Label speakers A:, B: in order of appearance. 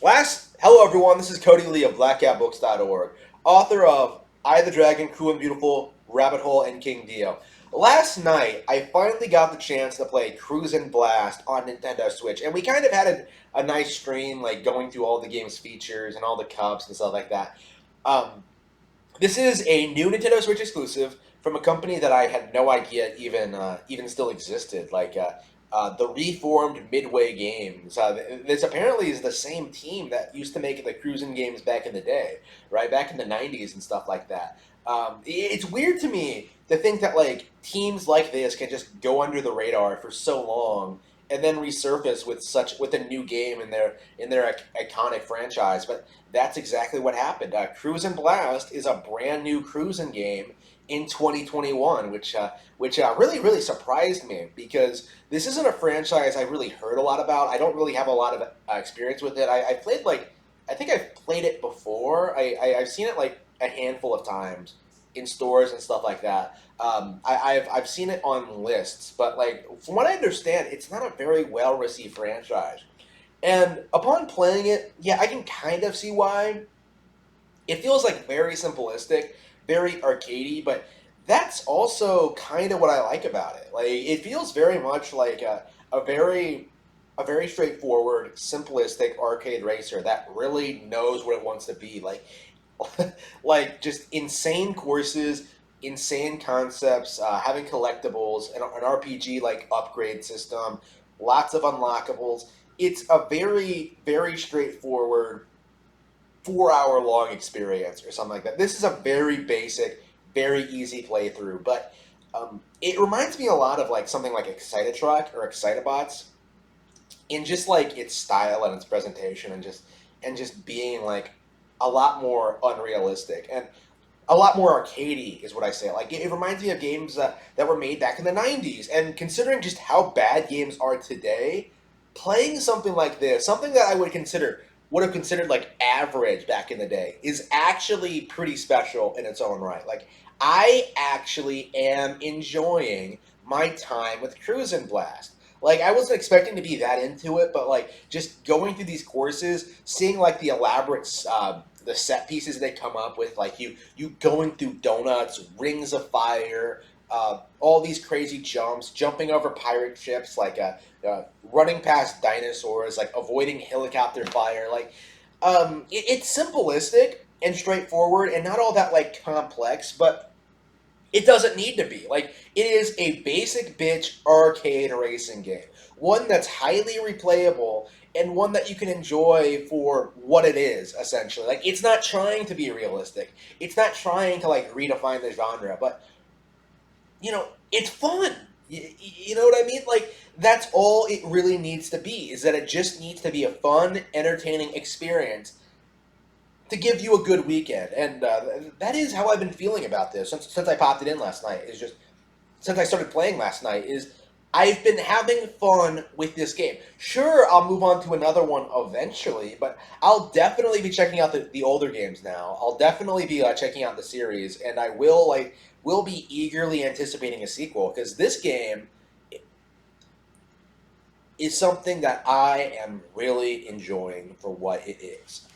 A: Hello everyone, this is Cody Lee of BlackCatBooks.org, author of I the Dragon, Cruel and Beautiful, Rabbit Hole, and King Dio. Last night, I finally got the chance to play Cruis'n Blast on Nintendo Switch, and we kind of had a nice stream, like going through all the game's features and all the cups and stuff like that. Um, this is a new Nintendo Switch exclusive from a company that I had no idea even still existed. The reformed Midway Games. This apparently is the same team that used to make the Cruis'n games back in the day, right? Back in the '90s and stuff like that. It's weird to me to think that like teams like this can just go under the radar for so long and then resurface with a new game in their iconic franchise. But that's exactly what happened. Cruis'n Blast is a brand new Cruis'n game in 2021, which really surprised me because this isn't a franchise I really heard a lot about. I don't really have a lot of experience with it. I played I think I've played it before. I've seen it like a handful of times in stores and stuff like that. I've seen it on lists, but like from what I understand, it's not a very well received franchise. And upon playing it, yeah, I can kind of see why. It feels like very simplistic, very arcadey, but that's also kind of what I like about it. Like it feels very much like a very a very straightforward, simplistic arcade racer that really knows what it wants to be. Like just insane courses, insane concepts, having collectibles, an RPG like upgrade system, lots of unlockables. It's a very straightforward 4 hour long experience or something like that. This is a very basic, very easy playthrough, but it reminds me a lot of like something like Excitotruck or Excitobots in just like its style and its presentation and just being like a lot more unrealistic and a lot more arcadey is what I say. Like it reminds me of games that were made back in the '90s, and considering just how bad games are today, playing something like this, something that I would have considered like average back in the day, is actually pretty special in its own right. Like I actually am enjoying my time with Cruis'n Blast. Like I wasn't expecting to be that into it, but like just going through these courses, seeing like the elaborate the set pieces they come up with, like you going through donuts, rings of fire, all these crazy jumps, jumping over pirate ships, running past dinosaurs, like avoiding helicopter fire. It's simplistic and straightforward, and not all that like complex, but it doesn't need to be. Like, it is a basic bitch arcade racing game. One that's highly replayable and one that you can enjoy for what it is, essentially. Like, it's not trying to be realistic. It's not trying to, like, redefine the genre, but, it's fun. You know what I mean? Like, that's all it really needs to be, is that it just needs to be a fun, entertaining experience to give you a good weekend. And that is how I've been feeling about this since I popped it in last night. Is just since I started playing last night is I've been having fun with this game. Sure, I'll move on to another one eventually, but I'll definitely be checking out the older games now. I'll definitely be checking out the series, and I will be eagerly anticipating a sequel because this game is something that I am really enjoying for what it is.